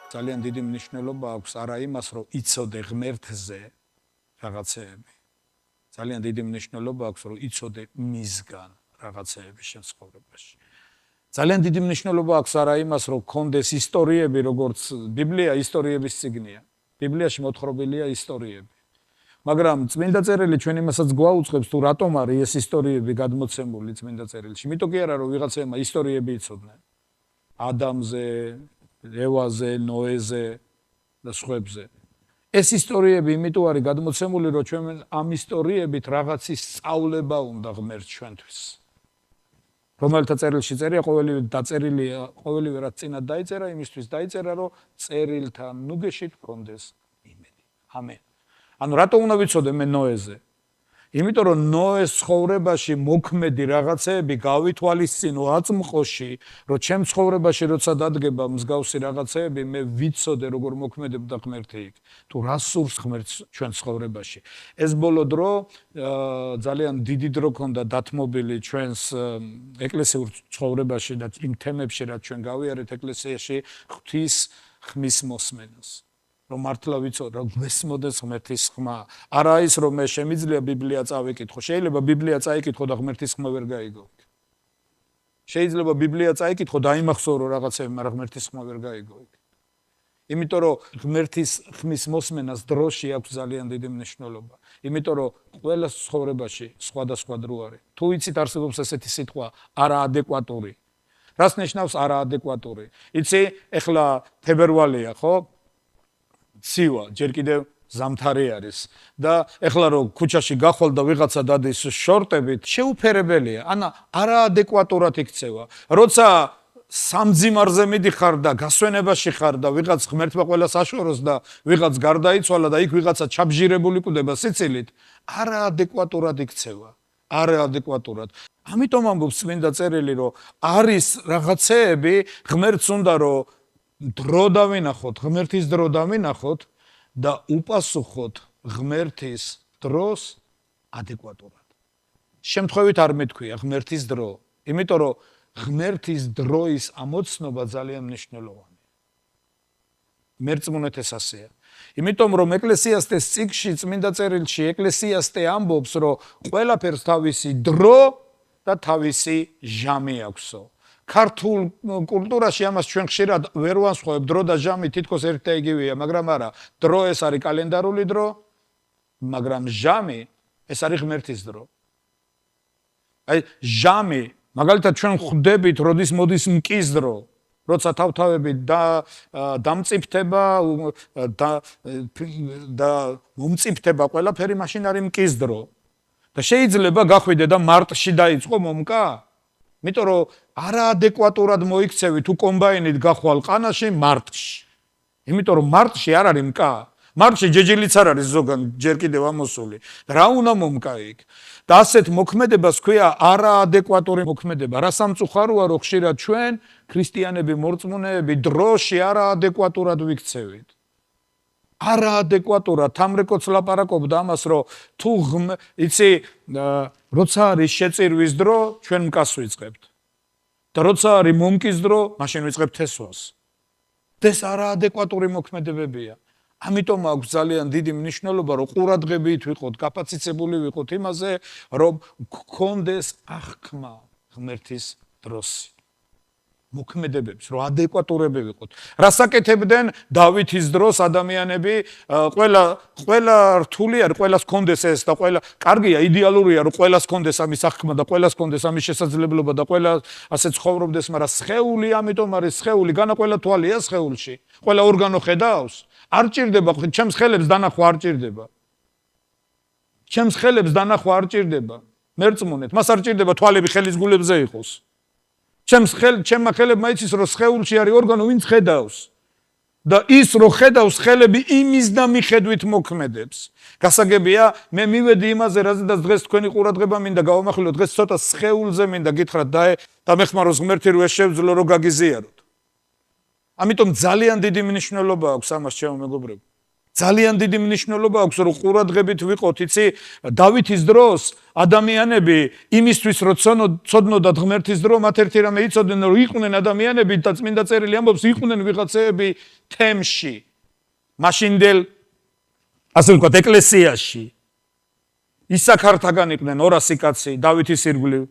ძალიან დიდი მნიშვნელობა აქვს არა იმას, რომ იცოდე ღმერთზე რაღაცეები. ძალიან დიდი მნიშვნელობა აქვს, რომ იცოდე მისგან რაღაცეები შენ ცხოვრებაში. ძალიან დიდი მნიშვნელობა აქვს არა იმას, რომ გქონდეს ისტორიები, როგორც ბიბლია ისტორიების წიგნია. ბიბლიაში მოთხრობილია ისტორიები. მაგრამ წმინდა წერილი ჩვენ იმასაც გვაუწყებს, თუ რატომ არის ეს ისტორიები გადმოცემული წმინდა წერილში. იმიტომ კი არა, რომ ვიღაცებმა ისტორიები იცოდნენ. ადამზე, ევაზე, ნოეზე და სხვებზე. ეს ისტორიები იმიტომ არის გადმოცემული, რომ ჩვენ ამ ისტორიებით რაღაცის სწავლება უნდა ღმერთს ჩვენთვის. რომელთა წერილში წერია, ყოველივე რაც წინათ დაიწერა, იმისთვის დაიწერა, რომ წერილთან ნუგეშით გქონდეს იმედი. ამენ. ანუ რატო უნდა ვიცოდე მე ნოეზე? იმიტომ რომ ნოეს ცხოვრებაში მოქმედი რაღაცეები გავითვალისწინო აწმყოში, რომ ჩემ ცხოვრებაში როცა დადგება მსგავსი რაღაცეები, მე ვიცოდე როგორ მოქმედებდა ღმერთი იქ. თუ რა სურს ღმერთს ჩვენ ცხოვრებაში. ეს ბოლო დრო ძალიან დიდი დრო ქონდა დათმობილი ჩვენს ეკლესიურ ცხოვრებაში და იმ თემებში, რაც ჩვენ გავიარეთ ეკლესიაში, ღვთის ხმის მოსმენას. რომ მართლა ვიცოდე, რომ მესმოდეს ღმერთის ხმა. არა ის, რომ მე შემიძლია ბიბლია წავიკითხო. შეიძლება ბიბლია წაიკითხო და ღმერთის ხმა ვერ გაიგო. შეიძლება ბიბლია წაიკითხო და იმახსოვრო რაღაცები, მაგრამ ღმერთის ხმა ვერ გაიგო. იმიტომ რომ ღმერთის ხმის მოსმენას დროში აქვს ძალიან დიდი მნიშვნელობა. იმიტომ რომ ყველა ცხოვრებაში სხვადასხვა დრო არის. თუ იცით არსებობს ესეთი სიტყვა არაადეკვატური. რას ნიშნავს არაადეკვატური? იცი, ეხლა თებერვალია, ხო? ცივა, ჯერ კიდევ ზამთარი არის და ეხლა რომ ქუჩაში გახვალ და ვიღაცა დადის შორტებით, შეუფერებელია, არაადეკვატურად იქცევა. როცა სამძიმარზე მიდიხარ და გასვენებაში ხარ და ვიღაც ღმერთმა ყველას აშოროს და ვიღაც გარდაიცვალა და იქ ვიღაცა ჩაბჟირებული კვდება სიცილით, არაადეკვატურად იქცევა. არაადეკვატურად. ამიტომ ამბობს წმინდა წერილი, რომ არის რაღაცეები, ღმერთს უნდა რომ დრო დავინახოთ, ღმერთის დრო დავინახოთ და უპასუხოთ ღმერთის დროს ადეკვატურად. შემთხვევით არ მეთქვია ღმერთის დრო, იმიტომ რომ ღმერთის დროის ამოცნობა ძალიან მნიშვნელოვანია. მერწმუნეთ ეს ასეა. იმიტომ რომ ეკლესიასტეს წიგნში წმინდა წერილში ეკლესიასტე ამბობს, რომ ყველაფერს თავისი დრო და თავისი ჟამი აქვსო. ქართულ კულტურაში ამას ჩვენ ხშირად ვერ ვანსხვავებთ, დრო და ჟამი თითქოს ერთ და იგივეა, მაგრამ არა, დრო ეს არის კალენდარული დრო, მაგრამ ჟამი ეს არის ღმერთის დრო. აი ჟამი, მაგალითად ჩვენ ხვდებით, როდის მოდის მკის დრო, როცა თავთავები დამწიფდება და მომწიფდება ყველაფერი, მაშინ არის მკის დრო. და შეიძლება გახვიდე და მარტში დაიწყო მომკა? იმიტომ რომ არაადეკვატურად მოიქცევი თუ კომბაინით გახვალ ყანაში მარტში. იმიტომ რომ მარტში არ არის მკა. მარტში ჯეჯილიც არ არის ზოგან ჯერ კიდევ ამოსული. რა უნდა მომკა იქ? და ასეთ მოქმედებას ქვია არაადეკვატური მოქმედება. რა სამწუხაროა, რომ ხშირად ჩვენ ქრისტიანები, მორწმუნეები დროში არაადეკვატურად ვიქცევით. არაადეკვატურად თამრეკოც ლაპარაკობდა ამას, რომ თუ იცი, როცა არის შეწირვის დრო, ჩვენ მკას ვიწყებთ. და როცა არის მომკის დრო, მაშინ ვიწყებთ თესვას. ეს არაადეკვატური მოქმედებებია. ამიტომ აქვს ძალიან დიდი მნიშვნელობა, რომ ყურადღებით ვიყოთ, კაპაციცებული ვიყოთ იმაზე, რომ გქონდეს აღქმა ღმერთის დროსი. მოქმედებებს, რომ ადეკვატურები ვიყოთ. რასაკეთებდნენ დავითის დროს ადამიანები, ყველა რთული არის, ყველას გქონდეს ეს და ყველა კარგია, იდეალურია, რომ ყველას გქონდეს ამის აღქმა და ყველას გქონდეს ამის შესაძლებლობა და ყველა ასე ცხოვრობდეს, მაგრამ სხეული ამიტომ არის სხეული, განა ყველა თვალია სხეულში. ყველა ორგანო ხედავს, არ ჭირდება, ჩემს ხელებს დანახვა არ ჭირდება. ჩემს ხელებს დანახვა არ ჭირდება. მერწმუნეთ, მას არ ჭირდება თვალები ხელის გულებზე იყოს. ჩემმა ხელებმა იცის, რომ სხეულში არის ორგანო, ვინც ხედავს. და ის, რომ ხედავს ხელები, იმის და მიხედვით მოქმედებს. გასაგებია, მე მივედი იმაზე, რაზედაც დღეს თქვენი ყურადღება მინდა გავამახვილოთ, დღეს ცოტა სხეულზე მინდა გითხრათ და მეხმაროს ღმერთი, რომ ეს შევძლო, რომ გაგიზიაროთ. ამიტომ ძალიან დიდი მნიშვნელობა აქვს ამას, ჩემო მეგობრებო. ძალიან დიდი მნიშვნელობა აქვს, რომ ყურადღებით ვიყოთ, იცი, დავითის დროს ადამიანები იმისთვის რომ ცოდნოდათ ღმერთის დრო, მათ ერთი რამე იცოდნენ, რომ იყვნენ ადამიანები და წმინდა წერილი ამბობს, იყვნენ ვიღაცები თემში. მაშინდელ ასე ვთქვათ, ეკლესიაში. ისაქართაგან იყვნენ 200 კაცი დავითის ირგვლივ.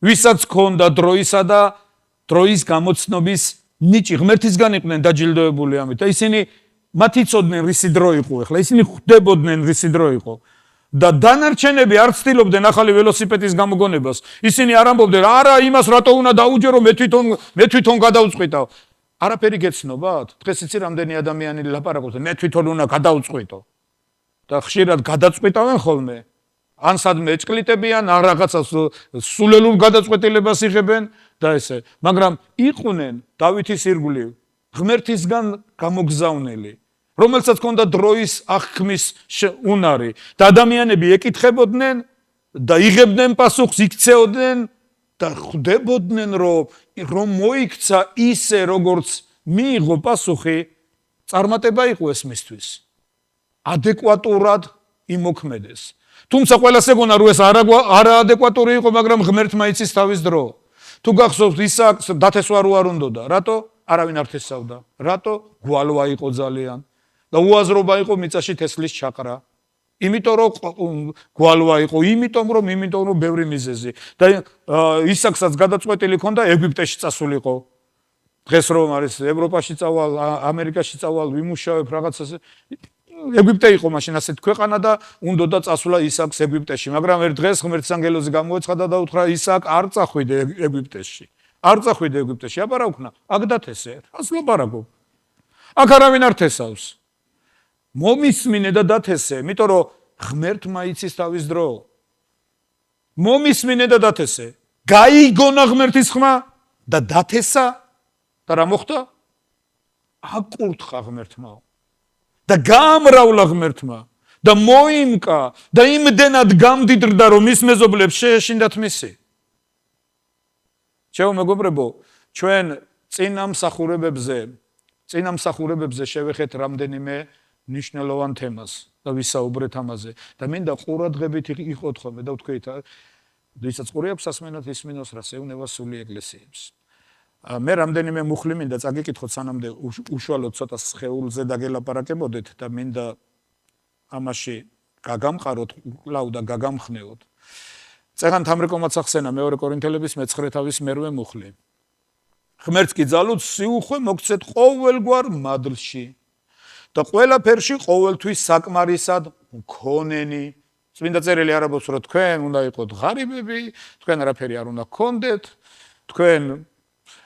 ვისაც ჰქონდა დროისა და დროის გამოცნობის ნიჭი, ღმერთისგან იყვნენ დაჯილდოებული ამით. და ისინი მათ იცოდნენ რისი დრო იყო ახლა, ისინი ხვდებოდნენ რისი დრო იყო. და დანარჩენები არ ცდილობდნენ ახალი ველოსიპედის გამოგონებას. ისინი არ ამბობდნენ, არა, იმას რატო უნდა დაუჯერო, მე თვითონ გადავწყვიტავ. არაფერი გეცნობათ? დღეს იცი რამდენი ადამიანი ლაპარაკობს, მე თვითონ უნდა გადავწყვიტო. და ხშირად გადაწყვიტავენ ხოლმე. ან სადმე ეჭკლიტებიან, ან რაღაცას სულელურ გადაწყვეტილებას იღებენ და ესე. მაგრამ იყვნენ დავითის ირგვლივ, ღმერთისგან გამოგზავნილი, რომელსაც ჰქონდა დროის აღქმის უნარი და ადამიანები ეკითხებოდნენ და იღებდნენ პასუხს, იქცეოდნენ და ხვდებოდნენ, რომ მოიქცა ისე, როგორც მიიღო პასუხი, წარმატება იყო ეს მისთვის. ადეკვატურად იმოქმედეს. თუმცა ყველას ეგონა, რომ ეს არაადეკვატური იყო, მაგრამ ღმერთმა იცის თავის დრო. თუ გახსოვთ, ისააკს დათესვა არ უნდოდა. რატო? არავინ არ თესავდა. რატო? გვალვა იყო ძალიან. და უაზრობა იყო მიწაში თესლის ჩაყრა. იმიტომ რომ გვალვა იყო, იმიტომ რომ ბევრი მიზეზი. და ისააკსაც გადაწყვეტილი ჰქონდა ეგვიპტეში წასულიყო. დღეს რომ არის ევროპაში წავალ, ამერიკაში წავალ, ვიმუშავებ რაღაცაზე. ეგვიპტე იყო მაშინ ასეთ ქვეყანა და უნდოდა წასვლა ისააკს ეგვიპტეში, მაგრამ ერთ დღეს ღმერთის ანგელოზი გამოეცხადა და უთხრა ისააკ არ წახვიდე ეგვიპტეში. არ წახვიდე ეგვიპტეში, აბარაუქნა, აქ დათესე, რას ლაპარაკობ? აქ არავინ არ თესავს. მომისმინე და დათესე, იმიტომ რომ ღმერთმა იცის თავის დრო. მომისმინე და დათესე. გაიგონა ღმერთის ხმა და დათესა და რა მოხდა? აკურთხა ღმერთმა. და გაამრავლა ღმერთმა და მოიმკა და იმდენად გამდიდრდა, რომ მის მეზობლებს შეეშინდათ მისი. ჩემო მეგობრებო, ჩვენ წინამსახურებებზე შევეხეთ რამდენიმე მნიშვნელოვან თემას და ვისაუბრეთ ამაზე და მინდა ყურადღებით იყოთ ხოლმე და ვთქვით, ვისაც ყური აქვს სასმენად ისმინოს, რას ეუნება სული ეკლესიებს. მე რამდენიმე მუხლი მინდა წაგიკითხოთ, სანამდე უშუალოდ ცოტა სხეულზე დაგელაპარაკებოდეთ და მინდა ამაში გაგამყაროთ, კлау და გაგამხნევოთ. წეგან თამრიკომაც ახსენა მეორე კორინთელების მე-9 თავის მერვე მუხლი. ღმერთს კი ძალუც სიუხვე მოგცეთ ყოველგვარ მადლში და ყველაფერში ყოველთვის საკმარისად მქონენი. წმინდა წერილი არ ამბობს, რომ თქვენ უნდა იყოთ ღარიბები, თქვენ არაფერი არ უნდა გქონდეთ, თქვენ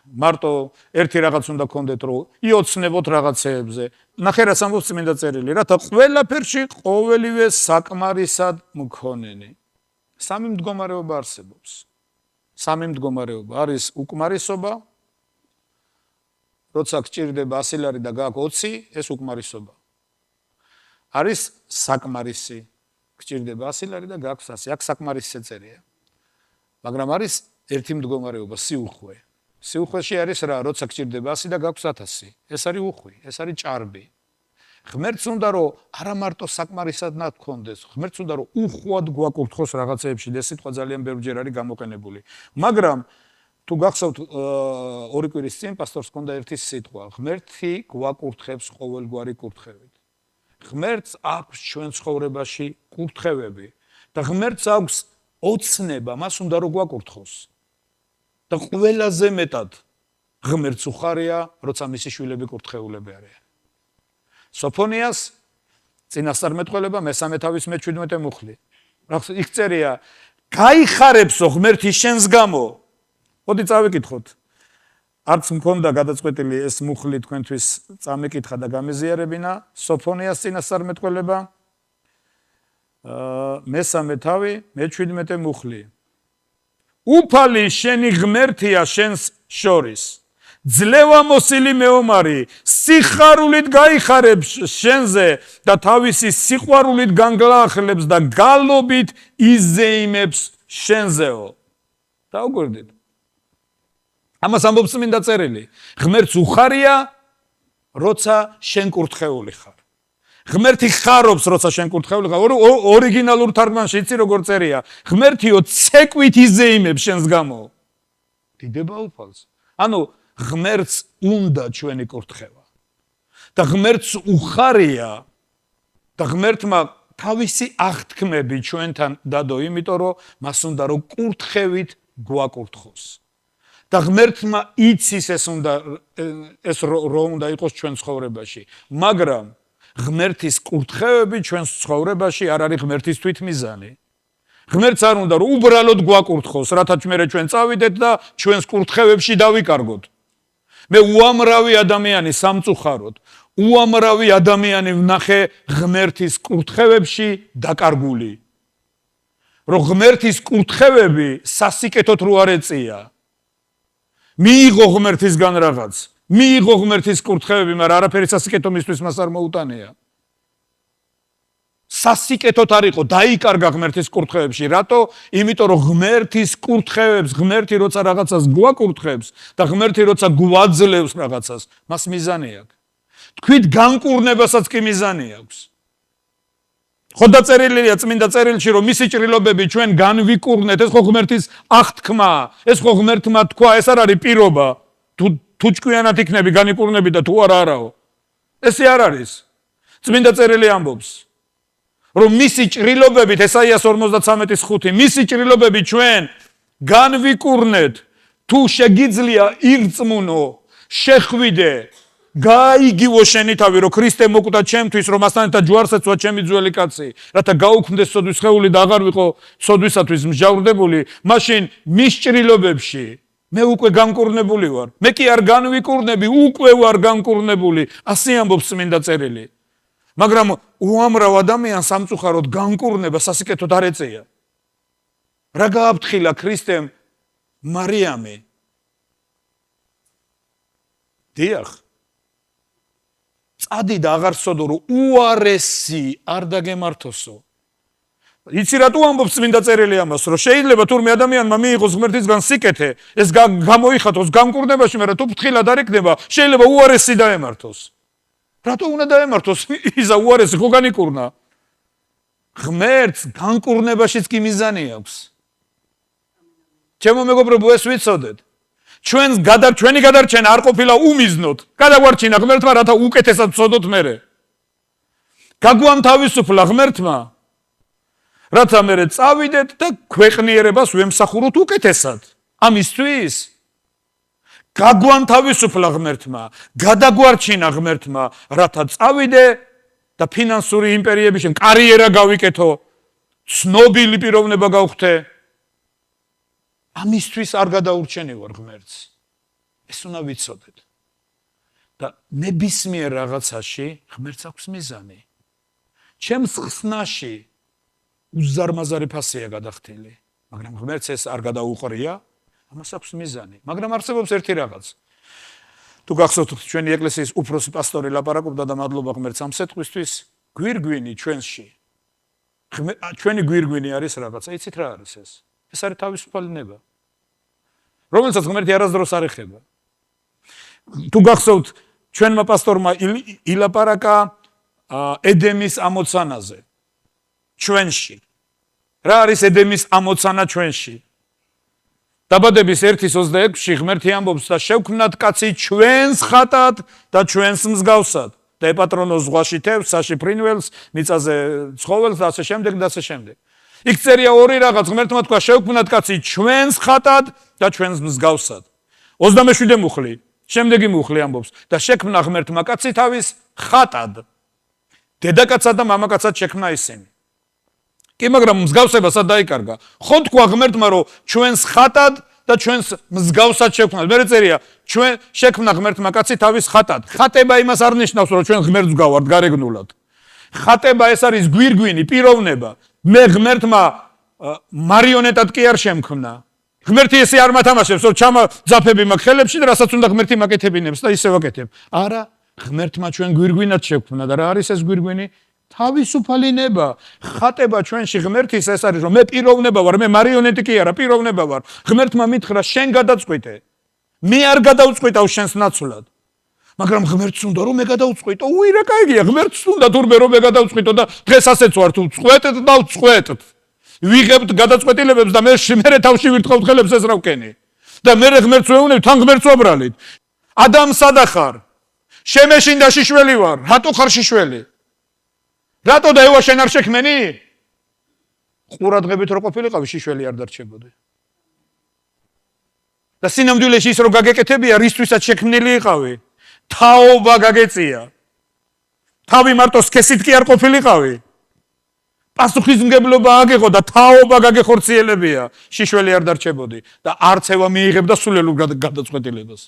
მარტო ერთი რაღაც უნდა გქონდეთ, რომ იოცნებოთ რაღაცეებზე. ნახე რას ამბობს წმინდა წერილი, რათა ყველაფერში ყოველივე საკმარისად მქონენი. სამი მდგომარეობა არსებობს. სამი მდგომარეობა არის უკმარისობა, როცა გჭირდება 100 ლარი და გააქვს 20, ეს უკმარისობა. არის საკმარისი, გჭირდება 100 ლარი და გააქვს 100, აქ საკმარისი წერია. მაგრამ არის ერთი მდგომარეობა, სიუხვე. სიუხვეში არის რა, როცა გჭირდება 100 და გაქვს 1000. ეს არის უხვი, ეს არის ჭარბი. ღმერთს უნდა რომ არა მარტო საკმარისად ნათქონდეს, ღმერთს უნდა რომ უხვად გვაკურთხოს რაღაცეებში და ეს სიტყვა ძალიან ბევრჯერ არის გამოყენებული. მაგრამ თუ გახსოვთ ორი კვირის წინ პასტორს ჰქონდა ერთი სიტყვა, ღმერთი გვაკურთხებს ყოველგვარი კურთხევით. ღმერთს აქვს ჩვენ ცხოვრებაში კურთხევები და ღმერთს აქვს ოცნება, მას უნდა რომ გვაკურთხოს. და ყველაზე მეტად ღმერთს უხარია, როცა მისი შვილები კურთხეულები არიან. სოფონიას წინასწარმეტყველება მე-3 თავის მე-17 მუხლი. იქ წერია, გაიხარებსო ღმერთი შენს გამო. მოდი წავიკითხოთ. არც მქონდა გადაწყვეტილი ეს მუხლი თქვენთვის წამეკითხა და გამეზიარებინა. სოფონიას წინასწარმეტყველება მე-3 თავი მე-17 მუხლი. უფალი შენი ღმერთია შენს შორის. ძლევამოსილი მეომარი სიხარულით გაიხარებს შენზე და თავისი სიყვარულით განგლახლებს და გალობით იზეიმებს შენზეო. დაუგვერდით. ამას ამბობს წმინდა წერილი. ღმერთს უხარია, როცა შენ კურთხეული ხარ. ღმერთი ხარობს, როცა შენ კურთხეველი ხარ. ორიგინალურ თარგმანში იცი როგორ წერია? ღმერთიო ცეკვით იზეიმებს შენს გამო. დიდება უფალს. ანუ ღმერთს უნდა ჩვენი კურთხევა. და ღმერთს უხარია და ღმერთმა თავისი აღთქმები ჩვენთან დადო, იმიტომ რომ მას უნდა რომ კურთხევით გვაკურთხოს. და ღმერთმა იცის ეს რომ უნდა იყოს ჩვენ ცხოვრებაში. მაგრამ ღმერთის კურთხევები ჩვენს ცხოვრებაში არ არის ღმერთის თვითმიზანი. ღმერთს არ უნდა რომ უბრალოდ გვაკურთხოს, რათა ჩვენ წავიდეთ და ჩვენს კურთხევებში დავიკარგოთ. მე უამრავი ადამიანი სამწუხაროდ, უამრავი ადამიანი ვნახე ღმერთის კურთხევებში დაკარგული. რომ ღმერთის კურთხევები სასიკეთოდ რო არ ეწია. მიიღო ღმერთისგან რაღაც, მიიღო ღმერთის კურთხევები, მაგრამ არაფერი სასიკეთო მისთვის მას არ მოუტანია. სასიკეთოდ არ იყო, დაიკარგა ღმერთის კურთხევებში. რატო? იმიტომ რომ ღმერთის კურთხევებს, ღმერთი როცა რაღაცას გვაკურთხებს და ღმერთი როცა გვაძლევს რაღაცას, მას მიზანი აქვს. თქვით განკურნებასაც კი მიზანი აქვს. ხო დაწერილია წმინდა წერილში, რომ მისი ჭრილობები ჩვენ განვიკურნეთ, ეს ხო ღმერთის აღთქმაა, ეს ხო ღმერთმა თქვა, ეს არ არის პირობა. თუ ჭკვიანად იქნები, განიკურნები და თუ არაო. ესე არ არის. წმინდა წერილი ამბობს, რომ მისი ჭრილობებით, ესაიას 53:5, მისი ჭრილობები ჩვენ განვიკურნეთ, თუ შეგიძლია ირწმუნო, შეხვიდე, გაიგივო შენი თავი, რომ ქრისტე მოკვდა ჩემთვის, რომ მასთან ერთად ჯვარს ეცვა ჩემი ძველი კაცი, რათა გაუქმდეს სოდვის სხეული და აღარ ვიყო სოდვისათვის მსჯავრდებული, მაშინ მის ჭრილობებში მე უკვე განკურნებული ვარ. მე კი არ განვიკურნები, უკვე ვარ განკურნებული. ასე ამბობს წმინდა წერილი. მაგრამ უამრავ ადამიანს სამწუხაროდ განკურნება სასიკეთოდ არ ეწია. რა გააფრთხილა ქრისტემ მარიამი? დიახ. წადი და აღარ სოდო, რომ უარესი არ დაგემართოსო. იცი რატო ამბობს წმინდა წერილი ამას, რომ შეიძლება თურმე ადამიანმა მიიღოს ღმერთისგან სიკეთე, ეს გამოიხატოს განკურნებაში, მაგრამ თუ ფრთხილად არ იქნება, შეიძლება უარესი დაემართოს. რატო უნდა დაემართოს? ისა უარესი ხო განიკურნა? ღმერთს განკურნებაშიც კი მიზანი აქვს. ჩემო მეგობრებო, ეს ვიცოდეთ. ჩვენი გადარჩენა არ ყოფილა უმიზნოდ. გადაგვარჩინა ღმერთმა, რათა უკეთესად ვცოდოთ მერე. გაგვამთავისუფლა ღმერთმა, რათა მერე წავიდეთ და ქვეყნიერებას ვემსახუროთ უკეთესად. ამისთვის გაგვამთავისუფლა ღმერთმა, გადაგვარჩინა ღმერთმა, რათა წავიდე და ფინანსური იმპერიების კარიერა გავიკეთო, ცნობილი პიროვნება გავხდე. ამისთვის არ გადაურჩენი ვარ ღმერთს. ეს უნდა ვიცოდეთ. და ნებისმიერ რაღაცაში ღმერთს აქვს მიზანი. ჩემს ხსნაში უზარმაზარი ფასია გადახდილი, მაგრამ ღმერთს ეს არ გადაუყრია, ამას აქვს მიზანი. მაგრამ არსებობს ერთი რაღაც. თუ გახსოვთ, ჩვენი ეკლესიის უფროსი პასტორი ლაპარაკობდა და მადლობა ღმერთს ამ სიტყვისთვის, გვირგვინი ჩვენში. ჩვენი გვირგვინი არის რაღაცა, იცით რა არის ეს? ეს არის თავისუფალი ნება, რომელსაც ღმერთი არასდროს არ ეხება. თუ გახსოვთ, ჩვენმა პასტორმა ილაპარაკა ედემის ამოცანაზე ჩვენში. რა არის ედემის ამოცანა ჩვენში? დაბადების 1:26-ში ღმერთი ამბობს და შევქმნათ კაცი ჩვენს ხატად და ჩვენს მსგავსად. და ეპატრონოს ზღვაში თევზს, საში ფრინველს, მიწაზე ცხოველს და ასე შემდეგ და ასე შემდეგ. იქ წერია ორი რაღაც, ღმერთმა თქვა შევქმნათ კაცი ჩვენს ხატად და ჩვენს მსგავსად. 27 მუხლი, შემდეგი მუხლი ამბობს და შექმნა ღმერთმა კაცი თავის ხატად. დედაკაცად და მამაკაცად შექმნა ისინი. კი, მაგრამ მსგავსებასად დაიკარგა. ხო თქვა ღმერთმა, რომ ჩვენს ხატად და ჩვენს მსგავსად შექმნათ. მე წერია, ჩვენ შექმნა ღმერთმა კაცი თავის ხატად. ხატება იმას არ ნიშნავს, რომ ჩვენ ღმერთს გავართ გარეგნულად. ხატება ეს არის გვირგვინი, პიროვნება. მე ღმერთმა მარიონეტად კი არ შემქმნა. ღმერთი ესე არ მათამაშებს, რომ ჩამა ძაფები მაქვს ხელებში და რასაც უნდა ღმერთი მაკეთებინებს და ისე ვაკეთებ. არა, ღმერთმა ჩვენ გვირგვინად შექმნა და რა არის ეს გვირგვინი? თავისუფალი ნება. ხატება ჩვენში ღმერთის ეს არის, რომ მე პიროვნება ვარ, მე მარიონეტი კი არა, პიროვნება ვარ. ღმერთმა მითხრა შენ გადაწყვიტე. მე არ გადავწყვიტავ შენს ნაცვლად. მაგრამ ღმერთს უნდა რომ მე გადავწყვიტო, რა კაიგია, ღმერთს უნდა თურმე რომ მე გადავწყვიტო და დღეს ასეც ვართ, უწყვეტეთ და უწყვეტეთ. ვიღებთ გადაწყვეტილებებს და მე თავში ვირთხოვთ ხელებს ეს რა ვკენი. და მე ღმერთს ვეუბნები, თან ღმერთს ვაბრალეთ. ადამ სადა ხარ? შემეშინდა შიშველი ვარ. რატო ხარ შიშველი? რატო და ევა შენ არ შექმენი? ყურადღებით რო ყოფილიყავი, შიშველი არ დარჩებოდი. და სინამდვილეში ის რო გაგეკეთებია, რისთვისაც შექმნილი იყავი. თაობა გაგეწია. თავი მარტო სქესით კი არ ყოფილიყავი. პასუხისმგებლობა აგეყო და თაობა გაგეხორციელებია, შიშველი არ დარჩებოდი და არც ევა მიიღებდა სულელურ გადაწყვეტილებას.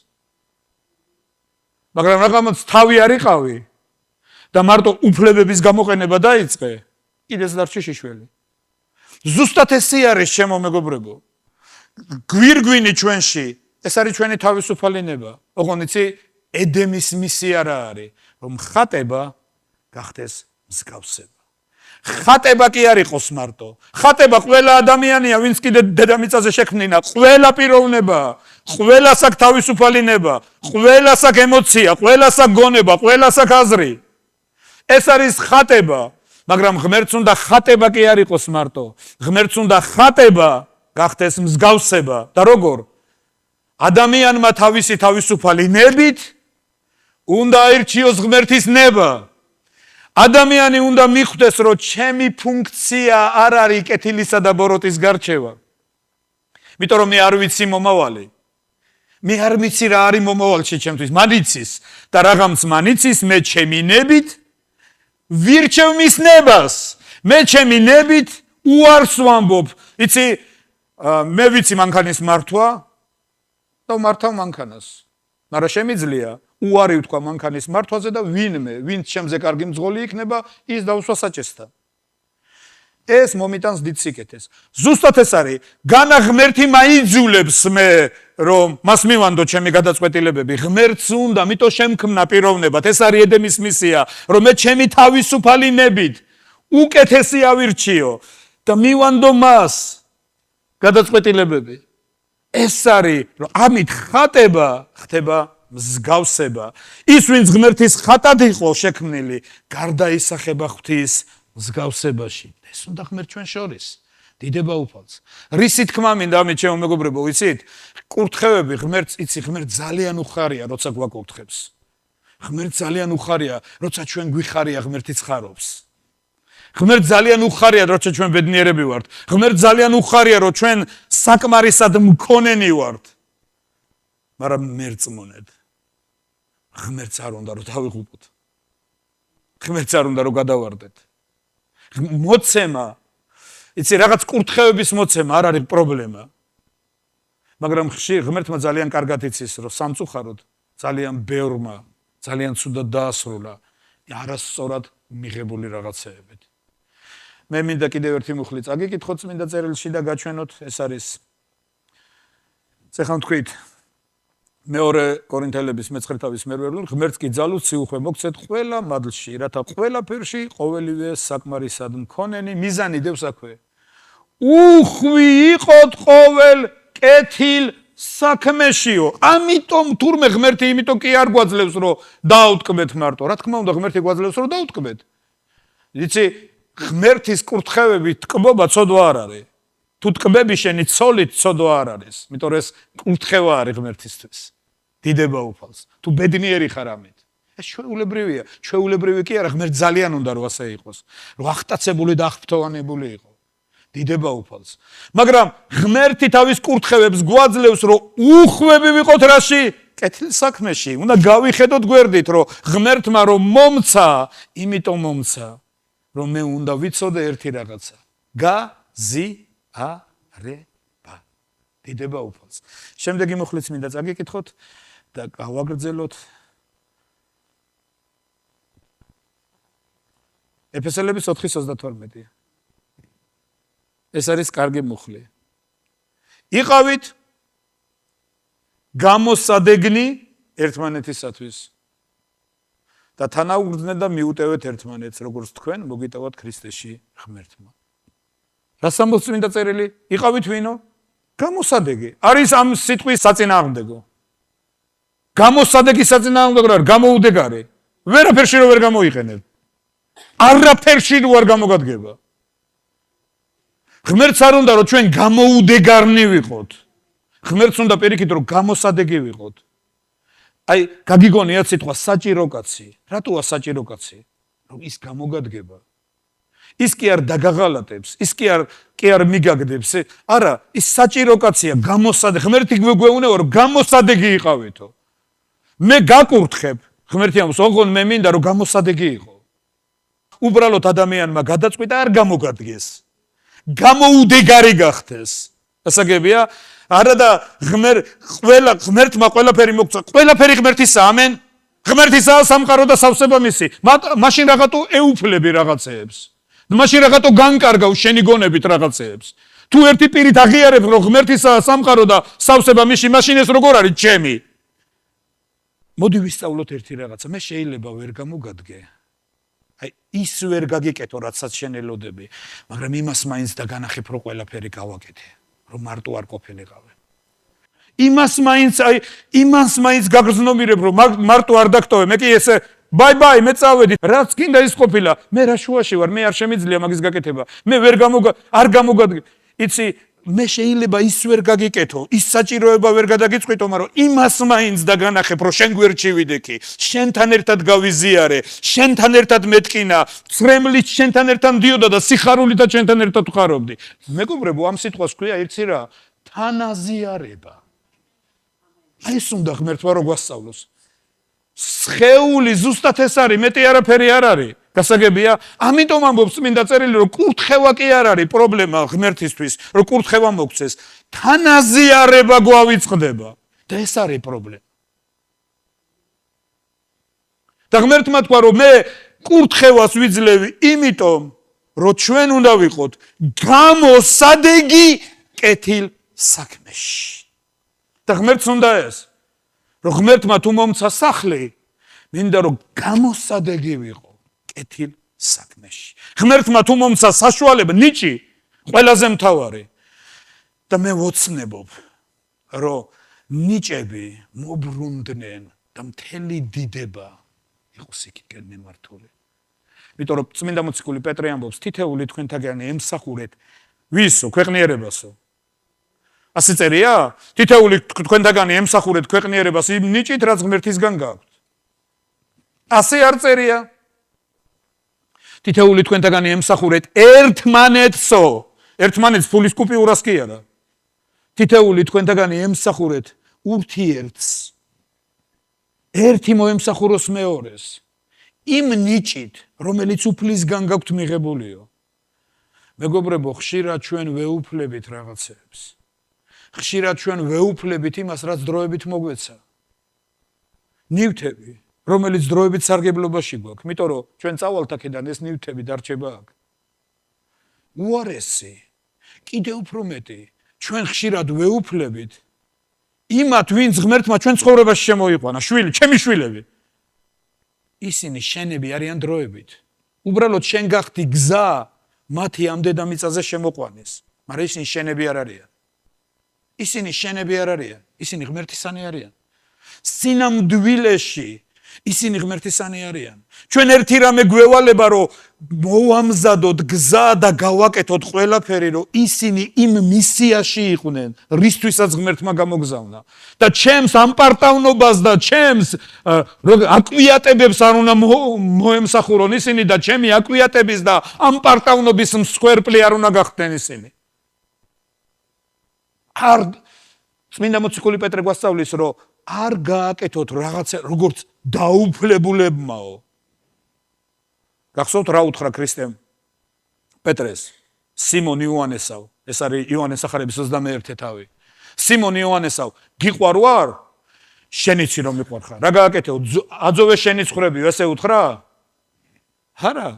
მაგრამ რაღაცა თავი არ იყავი და მარტო უფლებების გამოყენება დაიწყე, კიდეც დარჩი შიშველი. ზუსტად ესე არის, ჩემო მეგობრებო. გვირგვინი ჩვენში, ეს არის ჩვენი თავისუფალი ნება. ოღონდ იცი, ედემის მისია რა არის, რომ ხატება გახდეს მსგავსება. ხატება კი არ იყოს მარტო. ხატება ყველა ადამიანია, ვინც კიდე დედამიწაზე შექმნინა, ყველა პიროვნება, ყველას აქვს თავისუფალი ნება, ყველას აქვს ემოცია, ყველას აქვს გონება, ყველას აქვს აზრი. ეს არის ხატება, მაგრამ ღმერთს უნდა ხატება კი არ იყოს მარტო. ღმერთს უნდა ხატება გახდეს მსგავსება და როგორ? ადამიანმა თავისი თავისუფალი ნებით უნდა აირჩიოს ღმერთის ნება. ადამიანი უნდა მიხვდეს, რომ ჩემი ფუნქცია არ არის კეთილისა და ბოროტის გარჩევა. იმიტომ რომ მე არ ვიცი მომავალი. მე არ ვიცი რა არის მომავალში ჩემთვის, მანიცის და რაღაც მანიცის მე ჩემი ნებით ვირჩევ მის ნებას. მე ჩემი ნებით უარს ვამბობ. იცი, მე ვიცი მანქანის მართვა და მართავ მანქანას. მაგრამ შემიძლია უარი ვთქვა მანქანის მართვაზე და ვინმე, ვინც ჩემზე კარგი მძღოლი იქნება, ის დაუსვა საჭესთან. ეს მომიტანს დიდ სიკეთეს. ზუსტად ეს არის, განა ღმერთი მაიძულებს მე, რომ მას მივანდო ჩემი გადაწყვეტილებები. ღმერთს უნდა, ამიტომ შემქმნა პიროვნებად. ეს არის ედემის მისია, რომ მე ჩემი თავისუფალი ნებით უკეთესი ავირჩიო და მივანდო მას გადაწყვეტილებები. ეს არის, რომ ამით ხატება ხდება მსგავსება. ის ვინც ღმერთის ხატად იყო შექმნილი, გარდაისახება ღვთის მსგავსებაში. ეს უნდა ღმერთ ჩვენ შორის დიდება უფალს. რისი თქმა მინდა ამით ჩემო მეგობრებო, ვიცით? კურთხევები ღმერთს, იცი, ღმერთ ძალიან უხარია, როცა გვაკურთხებს. ღმერთ ძალიან უხარია, როცა ჩვენ გვიხარია ღმერთის ხარობს. ღმერთ ძალიან უხარია, როცა ჩვენ ბედნიერები ვართ. ღმერთ ძალიან უხარია, რომ ჩვენ საკმარისად მქონენი ვართ. მაგრამ მერწმუნედ. ღმერთს არ უნდა რომ დავიღუპოთ. ღმერთს არ უნდა რომ გადავარდეთ. მოცემა, იცი, რაღაც კურთხევების მოცემა არ არის პრობლემა. მაგრამ ღმერთმა ძალიან კარგად იცის, რომ სამწუხაროდ ძალიან ბევრმა, ძალიან ცუდად დაასრულა არასწორად მიღებული რაღაცეებით. მე მინდა კიდევ ერთი მუხლი წაგიკითხოთ წმინდა წერილში და გაჩვენოთ, ეს არის წეხან თქვით მეორე კორინთელების მე-9 მერვერული, ღმერთს კი ძალუც სიუხვე მოგცეთ ყველა მადლში, რათა ყველაფერში ყოველივე საკმარისად მქონენი მიზანი დევს აქვე. უხვი იყოთ ყოველ კეთილ საქმეშიო. ამიტომ თურმე ღმერთი იმიტომ კი არ გვაძლევს, რომ დაუტკბეთ მარტო. რა თქმა უნდა, ღმერთი გვაძლევს, რომ დაუტკბეთ. იცი, ღმერთის კურთხევები ტკბობა ცოდვა არ არის. თუ ტკბები შენი ცოლით ცოდვა არ არის. იმიტომ რომ ეს კურთხევა არის ღმერთისთვის. დიდება უფალს. თუ ბედნიერი ხარ ამით. ეს ჩვეულებრივია. ჩვეულებრივი კი არა, ღმერთ ძალიან უნდა რომ ასე იყოს. რომ აღტაცებული და აღფრთოვანებული იყო. დიდება უფალს. მაგრამ ღმერთი თავის კურთხევებს გვაძლევს, რომ უხვები ვიყოთ რაში? კეთილ საქმეში. უნდა გავიხედოთ გვერდით, რომ ღმერთმა რომ მომცა, იმიტომ მომცა, რომ მე უნდა ვიცოდე ერთი რაღაცა. გაზიარება. დიდება უფალს. შემდეგი მუხლიც მინდა წაგიკითხოთ და გავაგრძელოთ. ეფესელების 4:32. ეს არის კარგი მუხლი. იყავით გამოსადეგნი ერთმანეთისათვის და თანაუგრძნე და მიუტევეთ ერთმანეთს, როგორც თქვენ მოგიტევათ ქრისტეში ღმერთმა. რას ამბობს წმინდა წერილი? იყავით ვინო? გამოსადეგი. არის ამ სიტყვის საწინააღმდეგო. გამოსადეგი საწინააღმდეგო არ გამოუდეგარი. ვერაფერში რო ვერ გამოიყენებ. არაფერში რო არ გამოგადგება. ღმერთს არ უნდა რომ ჩვენ გამოუდეგარნი ვიყოთ. ღმერთს უნდა პირიქით რომ გამოსადეგი ვიყოთ. აი, გაგიგონიათ სიტყვა საჭირო კაცი. რატოა საჭირო კაცი? რომ ის გამოგადგება. ის კი არ დაგაღალატებს, ის კი არ მიგაგდებს, არა, ის საჭირო კაცია, გამოსადეგი. ღმერთი გვეუბნება რომ გამოსადეგი იყავითო. მე გაკურთხებ, ღმერთი ამბობს, ოღონდ მე მინდა რომ გამოსადეგი იყო. უბრალოდ ადამიანმა გადაწყვიტა არ გამოგადგეს. გამოუდეგარი გახდეს. ასაგებია? არა და ღმერთმა ყველაფერი მოგცა. ყველაფერი ღმერთისა, ამენ. ღმერთისა სამყარო და სავსება მისი. მაშინ რაღაცო ეუფლები რაღაცეებს. მაშინ რაღაცო განკარგავ შენი გონებით რაღაცეებს. თუ ერთი პირით აღიარებ რომ ღმერთისა სამყარო და სავსება მისი, მაშინ ეს როგორ არის ჩემი? მოდი ვისწავლოთ ერთი რაღაცა. მე შეიძლება ვერ გამოგადგე. აი ის ვერ გაგიკეთო რაცაც შენელოდები, მაგრამ იმას მაინც დაგანახებ რომ ყველაფერი გავაკეთე, რომ მარტო არ ყოფილიყავე. იმას მაინც გაგრძნობირებ რომ მარტო არ დაგტოვე, მე კი ესე ბაი მე წავედი, რაც კიდე ის ყოფილა, მე რა შუაში ვარ, მე არ შემიძლია მაგის გაკეთება, მე არ გამოგადგე. იცი, მე შეიძლება ის ვერ გაგიკეთო, ის საჭიროება ვერ გადაგიწყვიტო, მაგრამ იმას მაინც დაგანახებ, რომ შენ გვერდში ვიდექი, შენთან ერთად გავიზიარე, შენთან ერთად მეტკინა, ცრემლით შენთან ერთად მდიოდა და სიხარულითაც შენთან ერთად ვხარობდი. მეგობრებო, ამ სიტყვას ქვია იცი რა, თანაზიარება. აი ეს უნდა ღმერთმა რო გვასწავლოს. სხეული ზუსტად ეს არის, მეტი არაფერი არ არის. გასაგებია? ამიტომ ამბობს წმინდა წერილი, რომ კურთხევა კი არ არის პრობლემა ღმერთისთვის, რომ კურთხევა მოგცეს. თანაზიარება გვავიწყდება. და ეს არის პრობლემა. და ღმერთმა თქვა, რომ მე კურთხევას ვიძლევი, იმიტომ, რომ ჩვენ უნდა ვიყოთ გამოსადეგი კეთილ საქმეში. და ღმერთს უნდა ეს, რომ ღმერთმა თუ მომცა სახლი, მინდა რომ გამოსადეგი ვიყო კეთილ საქმეში. ღმერთმა თუ მომცა საშუალება, ნიჭი, ყველაზე მთავარი. და მე ვოცნებობ, რომ ნიჭები მობრუნდნენ და მთელი დიდება იყოს იქიდან მემართული. იმიტომ რომ წმინდა მოციქული პეტრე ამბობს, თითეული თქვენთაგანი ემსახურეთ ვისო, ქვეყნიერებასო. ასე წერია? თითეული თქვენთაგანი ემსახურეთ ქვეყნიერებას იმ ნიჭით, რაც ღმერთისგან გაქვთ. ასე არ წერია? თითეული თქვენთაგანი ემსახურეთ ერთმანეთსო. ერთმანეთს ფულის კუპიურას კი არა. თითეული თქვენთაგანი ემსახურეთ ურთიერთს. ერთი მოემსახუროს მეორეს. იმ ნიჭით, რომელიც უფლისგან გაქვთ მიღებულიო. მეგობრებო, ხშირად ჩვენ ვეუფლებით რაღაცებს. ხშირად ჩვენ ვეუფლებით იმას, რაც დროებით მოგვეცა. ნივთები, რომელიც დროებით სარგებლობაში გვაქვს, იმიტომ რომ ჩვენ წავალთ აქედან ეს ნივთები დარჩება აქ. უარესი, კიდევ უფრო მეტი, ჩვენ ხშირად ვეუფლებით იმათ, ვინც ღმერთმა ჩვენ ცხოვრებაში შემოიყვანა, ჩემი შვილები. ისინი შენები არიან დროებით. უბრალოდ შენ გახდი გზა მათი ამ დედამიწაზე შემოყვანის, მაგრამ ისინი შენები არ არიან. ისინი შენები არ არიან, ისინი ღმერთისანი არიან. სინამდვილეში ისინი ღმერთისანი არიან. ჩვენ ერთი რამე გვევალება, რომ მოვამზადოთ გზა და გავაკეთოთ ყველაფერი, რომ ისინი იმ მისიაში იყვნენ, რისთვისაც ღმერთმა გამოგზავნა. და ჩემს ამპარტავნობას და ჩემს აკვიატებებს არ უნდა მოემსახურონ ისინი და ჩემი აკვიატების და ამპარტავნობის მსხვერპლი არ უნდა გახდნენ ისინი. წმინდა მოციქული პეტრე გვასწავლის, რომ არ გააკეთოთ რაღაცა როგორც დაუფლებულებმაო. გახსოვთ რა უთხრა ქრისტემ პეტრეს? სიმონ იოანესავ, ეს არის იოანეს სახარების 21 თავი. სიმონ იოანესავ, გიყვარ ვარ? შენიცი რომ მიყვარხარ. რა გააკეთეო? აძოვე შენი ცხვრებიო, ესე უთხრა? არა.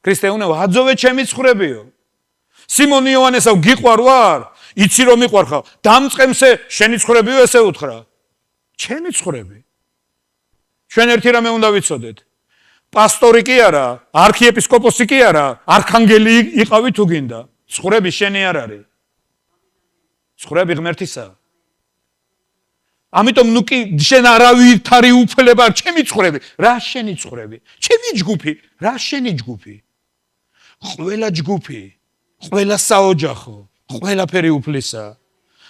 ქრისტე უნდა აძოვე ჩემი ცხვრებიო. სიმონ იოანესავ, გიყვარ ვარ? იცი რომ მიყვარხარ. დამწყემსე შენი ცხვრებიო, ესე უთხრა? ჩემი ცხვრები. ჩვენ ერთი რამე უნდა ვიცოდეთ. პასტორი კი არა, არქიეპისკოპოსი კი არა, არქანგელი იყავი თუ გინდა. ცხვრები შენი არ არის. ცხვრები ღმერთისა. ამიტომ ნუ კი შენ არავითარი უფლება არ ჩემი ცხოვრები. რა შენი ცხოვრები? ჩემი ჯგუფი, რა შენი ჯგუფი? ყველა ჯგუფი, ყველა საოჯახო, ყველაფერი უფლისაა.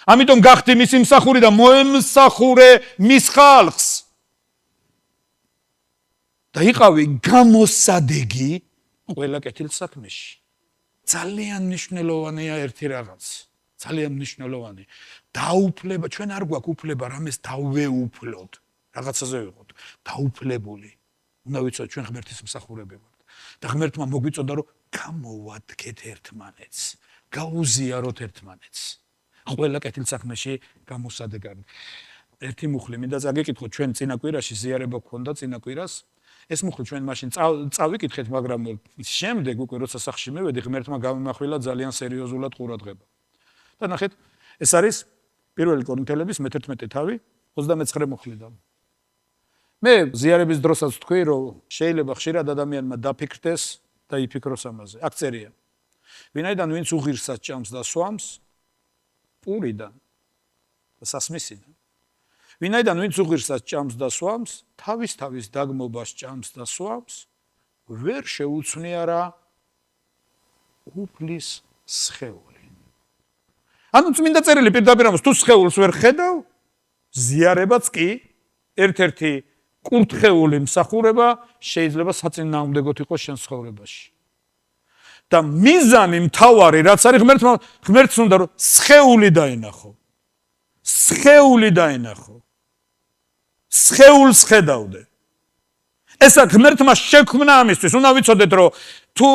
ამიტომ გახდი მისი მსახური და მოემსახურე მის ხალხს. და იყავი გამოსადეგი ყველა კეთილსაქმეში. ძალიან მნიშვნელოვანია ერთი რაღაც. ძალიან მნიშვნელოვანი. დაუფლება, ჩვენ არ გვაქვს უფლება რამეს დავეუფლოთ. რაღაცაზე ვიყოთ, დაუფლებული. უნდა ვიცოდეთ, ჩვენ ღმერთის მსახურები ვართ. და ღმერთმა მოგვიწოდა, რომ გამოვადგეთ ერთმანეთს, გაუზიაროთ ერთმანეთს. ყველა კეთილსაქმეში გამოსადეგარი. ერთი მუხლი მინდა წაგიკითხოთ, ჩვენ წინა კვირაში ზიარება გქონდა წინა კვირას. ეს მუხლი ჩვენ მაშინ წავიკითხეთ, მაგრამ შემდეგ უკვე როცა სახლში მივედი, ღმერთმა გამიმახვილა ძალიან სერიოზულად ყურადღება. და ნახეთ, ეს არის 1 კორინთელების მე-11 თავი 29 მუხლიდან. მე ზიარების დროსაც თქვი, რომ შეიძლება ხშირად ადამიანმა დაფიქრდეს და იფიქროს ამაზე. აქ წერია. ვინაიდან ვინც უღირსად ჭამს და სვამს პურიდან და სასმისიდან. ვინაიდან ვინც უღირსად ჭამს და სვამს, თავის დაგმობას ჭამს და სვამს, ვერ შეუცვნიარა უფლის სხეული. ანუ წმინდა წერილი პირდაპირ ამბობს, თუ სხეულს ვერ ხედავ, ზიარებაც კი ერთ-ერთი კურთხეული მსახურება შეიძლება საწინააღმდეგოდ იყოს შენ ცხოვრებაში. და მიზანი მთავარი რაც არის ღმერთს უნდა რომ სხეული დაენახო. სხეული დაენახო. სხეულს ხედავდე. ესა ღმერთმა შექმნა ამისთვის. უნდა ვიცოდეთ რომ თუ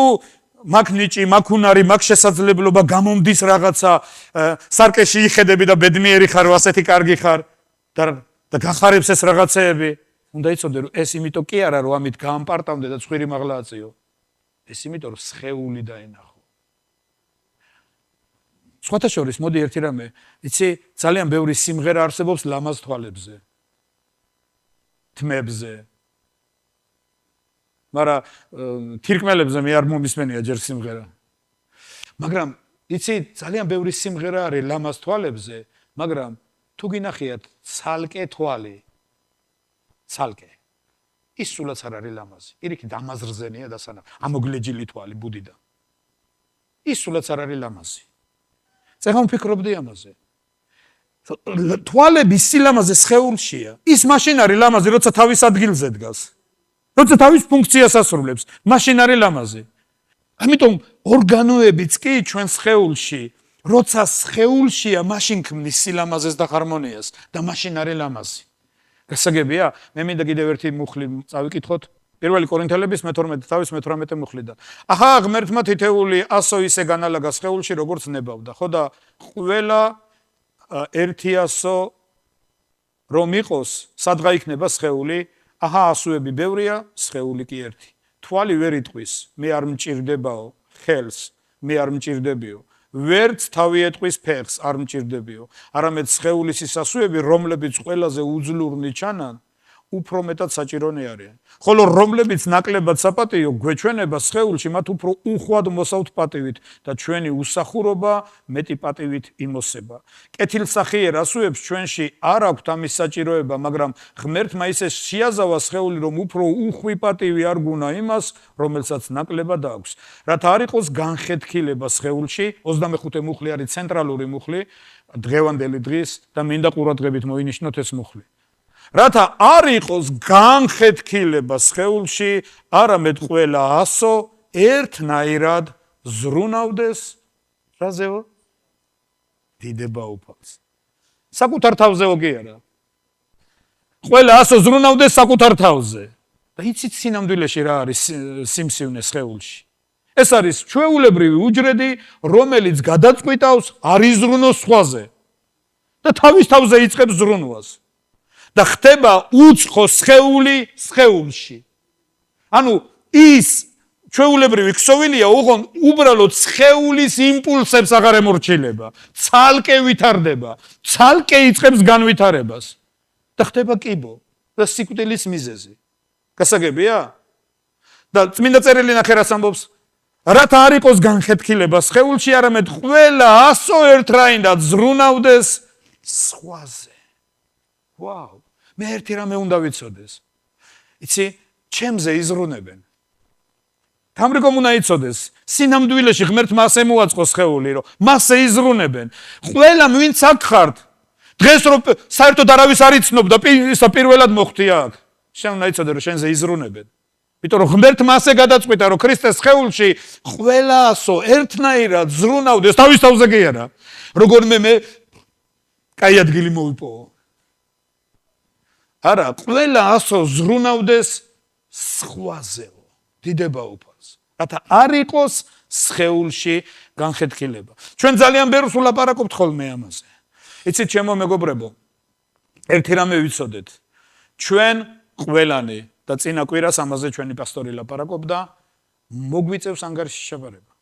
მაგ ნიჭი, მაგ უნარი, მაგ შესაძლებლობა გამომდის რაღაცა სარკეში იხედები და ბედნიერი ხარ, ასეთი კარგი ხარ და გახარებს ეს რაღაცეები. უნდა იცოდე რომ ეს იმიტომ კი არა რომ ამით გაამპარტავდე და ცხვირი მაღლა აწიო. ეს იმიტომ რომ სხეული დაენახო. სხვათა შორის მოდი ერთი რამე, იცი ძალიან ბევრი სიმღერა არსებობს ლამაზ თვალებზე. თმებზე. მაგრამ თირკმელებზე მე არ მომისმენია ჯერ სიმღერა. მაგრამ იცი ძალიან ბევრი სიმღერა არის ლამაზ თვალებზე, მაგრამ თუ გინახიათ ცალკე თვალი, ცალკე ის სულაც არ არის ლამაზი. პირიქით ამაზრზენია და სანამ ამოგლეჯილი თვალი ბუდიდან. ის სულაც არ არის ლამაზი. წეგან ვფიქრობდი ამაზე. თვალების სილამაზე სხეულშია. ის მაშინ არის ლამაზი, როცა თავის ადგილზე დგას. როცა თავის ფუნქციას ასრულებს, მაშინ არის ლამაზი. ამიტომ ორგანოებიც კი ჩვენ სხეულში, როცა სხეულშია, მაშინ ქმნის სილამაზეს და ჰარმონიას და მაშინ არის ლამაზი. გასაგებია, მე მინდა კიდევ ერთი მუხლი წავიკითხოთ. 1 კორინთელების მე-12 თავის მე-18 მუხლიდან. ახლა ღმერთმა თითეული ასო ისე განალაგა სხეულში, როგორც ნებავდა. ხო და ყველა ერთი ასო რომ იყოს, სადღა იქნება სხეული, ახლა ასოები ბევრია, სხეული კი ერთი. თვალი ვერ იტყვის, მე არ მჭირდებაო ხელს, მე არ მჭირდებიო. ვერც თავი ეტყვის ფეხს, არ მჭირდებიო. არამედ სხეულის ის ასოები, რომლებიც ყველაზე უძლურნი ჩანან, უფრო მეტად საჭირონი არიან. ხოლო რომლებიც ნაკლებად საპატიო გვეჩვენება სხეულში, მათ უფრო უხვად მოსავთ პატივით და ჩვენი უსახურობა მეტი პატივით იმოსება. კეთილსახიერ ასოებს ჩვენში არ აქვთ ამის საჭიროება, მაგრამ ღმერთმა ისე შეაზავა სხეული, რომ უფრო უხვი პატივი არ გუნა იმას, რომელსაც ნაკლებად აქვს. რათა არ იყოს განხეთქილება სხეულში, 25 მუხლი არის ცენტრალური მუხლი დღევანდელი დღის და მინდა ყურადღებით მოინიშნოთ ეს მუხლი. რათა არ იყოს განხეთქილება სხეულში, არამედ ყველა ასო ერთნაირად ზრუნავდეს რაზეო? დიდება უფალს. საკუთარ თავზეო კი არა. ყველა ასო ზრუნავდეს საკუთარ თავზე. და იცით სინამდვილეში რა არის სიმსივნე სხეულში? ეს არის ჩვეულებრივი უჯრედი, რომელიც გადაწყვიტავს არ იზრუნოს სხვაზე და თავის თავზე იწყებს ზრუნვას. და ხდება უცხო სხეული სხეულში. ანუ ის ჩვეულებრივი ქსოვილია, ოღონდ უბრალოდ სხეულის იმპულსებს აღარ ემორჩილება. ცალკე ვითარდება, ცალკე იწყებს განვითარებას. და ხდება კიბო და სიკვდილის მიზეზი. გასაგებია? და წმინდა წერილი ნახე რას ამბობს? რათა არ იყოს განხეთქილება სხეულში, არამედ ყველა ასო ერთრაინდად ზრუნავდეს სხვაზე. ვაუ, მე ერთი რამე უნდა ვიცოდეს. იცი, ჩემზე იზრუნებენ. თამრიკომ უნდა იცოდეს, სინამდვილეში ღმერთმა ასე მოაწყო სხეული, რომ მასზე იზრუნებენ. ყველა ვინც აქ ხართ, დღეს რომ საერთოდ არავის არ იცნობდა, ისა პირველად მოხდი აქ. შენ უნდა იცოდე, რომ შენზე იზრუნებენ. იმიტომ რომ ღმერთმა ასე გადაწყვიტა, რომ ქრისტეს სხეულში ყველასო ერთნაირად ზრუნავდეს თავის თავზე კი არა. როგორმე მე კაი ადგილი მოვიპოვო. არა, ყველა ასო ზრუნავდეს სხვაზეო. დიდება უფალს. რათა არ იყოს სხეულში განხეთქილება. ჩვენ ძალიან ბევრს ვლაპარაკობთ ხოლმე ამაზე. იცით, ჩემო მეგობრებო, ერთი რამე ვიცოდეთ. ჩვენ ყველანი და წინა კვირას ამაზე ჩვენი პასტორი ლაპარაკობდა, მოგვიწევს ანგარიშში შაბარება.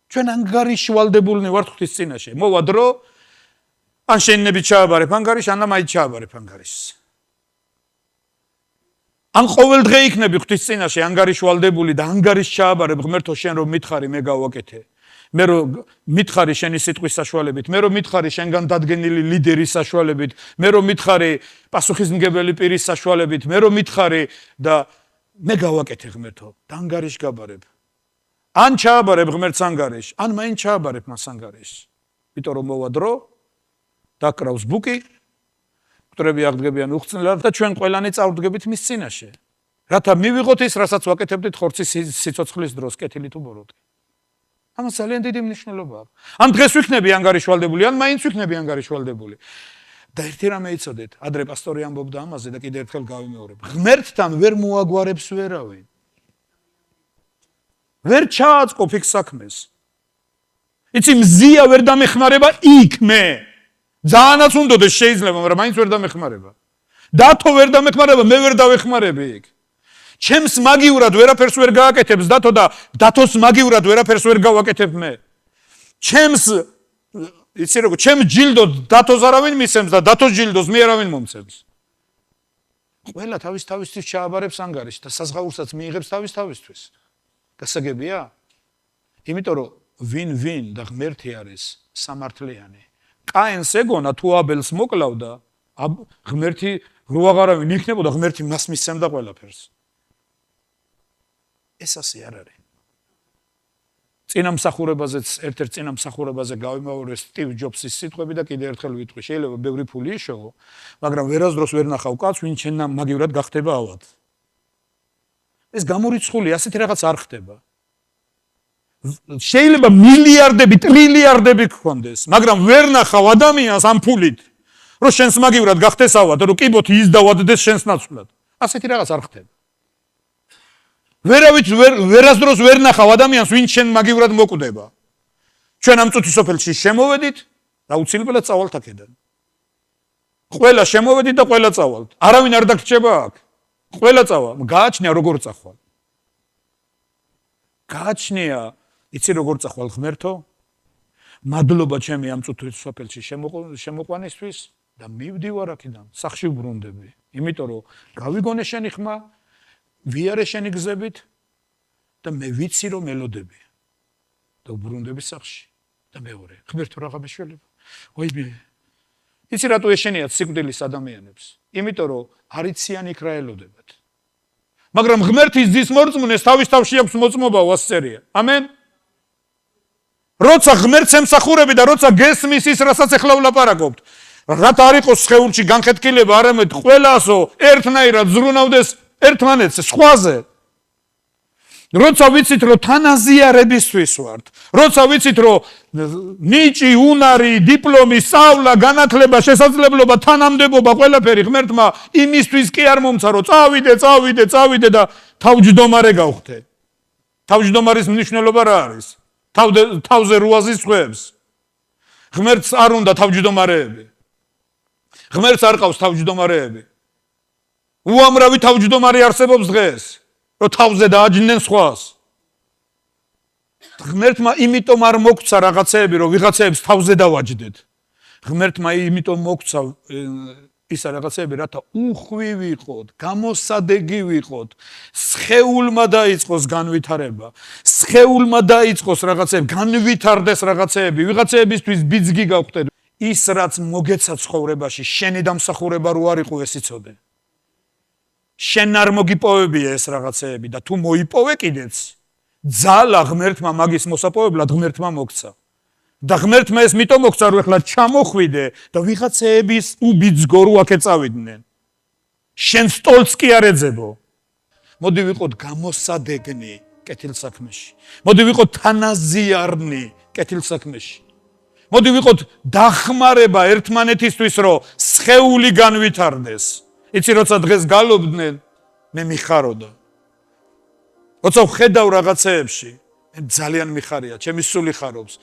ჩვენ ანგარიში ვალდებულნი ვართ ღვთის წინაშე. მოვა დრო, ან შენნებით ჩააბარებ ანგარიშს, ან მაინც ჩააბარებ ანგარიშს. ან ყოველ დღე იქნები ღვთის წინაშე ანგარიში ვალდებული და ანგარიშს ჩააბარებ, ღმერთო, შენ რომ მითხარი, მე გავაკეთე. მე რომ მითხარი შენი სიტყვის საშუალებით, მე რომ მითხარი შენგან დადგენილი ლიდერის საშუალებით, მე რომ მითხარი პასუხისმგებელი პირის საშუალებით, მე რომ მითხარი და მე გავაკეთე ღმერთო, და ანგარიშს გაბარებ. ან ჩააბარებ ღმერთს ანგარიშს, ან მაინც ჩააბარებ მას ანგარიშს. იმიტომ რომ მოვა დრო, დაკრავს ბუკი, მკვდრები აღდგებიან უხსნელად და ჩვენ ყველანი წავდგებით მის წინაშე. რათა მივიღოთ ის, რასაც ვაკეთებდით ხორცის სიცოცხლის დროს, კეთილი თუ ბოროტი. ამას ძალიან დიდი მნიშვნელობა აქვს. ან დღეს ვიქნები ანგარიშვალდებული, ან მაინც ვიქნები ანგარიშვალდებული. და ერთი რამე იცოდეთ, ადრე პასტორი ამბობდა ამაზე და კიდევ ერთხელ გავიმეორებ. ღმერთთან ვერ მოაგვარებს ვერავინ. ვერ ჩააწყობ იქ საქმეს. იცი, მზია ვერ დამეხმარება იქ მე. ძალიანაც უნდოდეს შეიძლება, მაგრამ მაინც ვერ დამეხმარება. დათო ვერ დამეხმარება, მე ვერ დავეხმარები იქ. ჩემს მაგიურად ვერაფერს ვერ გააკეთებს დათო და დათოს მაგიურად ვერაფერს ვერ გავაკეთებ მე. ჩემს იცი როგორ, ჩემს ჯილდოს დათოს არავინ მისცემს და დათოს ჯილდოს მე არავინ მომცემს. ყველა თავისთვის ჩააბარებს ანგარიშს და საზღაურსაც მიიღებს თავისთვის. გასაგებია? იმიტომ რომ ვინ და ღმერთი არის სამართლიანი. კაენს ეგონა თუ აბელს მოკლავდა, ღმერთი რო აღარავინ იქნებოდა, ღმერთი მას მისცემდა ყველაფერს. ეს ასე არ არის. წინამსახურებაზეც ერთ-ერთ წინამსახურებაზე გავიმეორე სტივ ჯობსის სიტყვები და კიდევ ერთხელ ვიტყვი, შეიძლება ბევრი ფული იშოვო, მაგრამ ვერასდროს ვერ ნახავ კაცს, ვინ შენთან მაგივრად გახდება ავად. ეს გამორიცხული ასეთი რაღაც არ ხდება. შეიძლება მილიარდები, ტრილიარდები გქონდეს, მაგრამ ვერ ნახავ ადამიანს ამ ფულით, რომ შენს მაგივრად გახდეს ავად, რომ კიბოთი ის დავადდეს შენს ნაცვლად. ასეთი რაღაც არ ხდება. ვერასდროს ვერ ნახავ ადამიანს, ვინ შენ მაგივრად მოკვდება. ჩვენ ამ წუთის სოფელში შემოვედით და უცილებლად წავალთ აქედან. ყველა შემოვედით და ყველა წავალთ. არავინ არ დაგრჩება აქ. ყველა წავალ. გააჩნია როგორ წახვალ. გააჩნია, იცი როგორ წახვალ ღმერთო? მადლობა ჩემი ამ წუთის სოფელში შემოყვანისთვის და მივდივარ აქედან, სახში ვბრუნდები. იმიტომ რომ გავიგონე შენი ხმა, ვიარე შენი გზებით და მე ვიცი რომ ელოდები და ვბრუნდები სახში და მეორე ღმერთო რაღა მეშველება. ოი იცი რატო ეშენიათ სიკვდილის ადამიანებს? იმიტომ რომ არ იციან იქ რა ელოდებათ. მაგრამ ღმერთის ძის მორწმუნეს თავის თავში აქვს მოწმობა ვასწერია. ამენ. როცა ღმერთს ემსახურები და როცა გესმის ის, რასაც ახლა ვლაპარაკობთ, რათა არ იყოს სხეულში განხეთქილება, არამედ ყველასო ერთნაირად ზრუნავდეს ერთმანეთს სხვაზე. როცა ვიცით რომ თანაზიარებისთვის ვართ, როცა ვიცით რომ ნიჭი, უნარი, დიპლომი, სწავლა, განათლება, შესაძლებლობა, თანამდებობა, ყველაფერი ღმერთმა იმისთვის კი არ მომცა რომ წავიდე და თავჯდომარე გავხდე. თავჯდომარის მნიშვნელობა რა არის? თავზე რუაზის წვებს. ღმერთს არ უნდა თავჯდომარეები. ღმერთს არ ყავს თავჯდომარეები. უამრავი თავჯდომარე არსებობს დღეს, რომ თავზე დააჯდნენ სხვას. ღმერთმა იმიტომ არ მოგცა რაღაცეები, რომ ვიღაცეებს თავზე დავაჯდეთ. ღმერთმა იმიტომ მოგცა ისა რაღაცეები, რათა უხვი ვიყოთ, გამოსადეგი ვიყოთ, სხეულმა დაიწყოს განვითარება, სხეულმა დაიწყოს რაღაცეები, განვითარდეს რაღაცეები, ვიღაცეებისთვის ბიძგი გავხდეთ. ის რაც მოგეცა ცხოვრებაში, შენი დამსახურება რო არ იყო ეს იცოდე. შენ არ მოგიპოვებია ეს რაღაცეები და თუ მოიპოვე კიდეც, ძალა ღმერთმა მაგის მოსაპოვებლად ღმერთმა მოგცა. და ღმერთმა ეს მიტომ მოგცა, რომ ეხლა ჩამოხვიდე და ვიღაცეების უბიძგო რო აქ ეწავიდნენ. შენ სტოლს კი არ ეძებო. მოდი ვიყოთ გამოსადეგნი კეთილსაქმეში. მოდი ვიყოთ თანაზიარნი კეთილსაქმეში. მოდი ვიყოთ დახმარება ერთმანეთისთვის, რომ სხეული განვითარდეს. იცი, როცა დღეს გალობდნენ, მე მიხაროდა. როცა ვხედავ რაღაცეებში, მე ძალიან მიხარია, ჩემი სული ხარობს.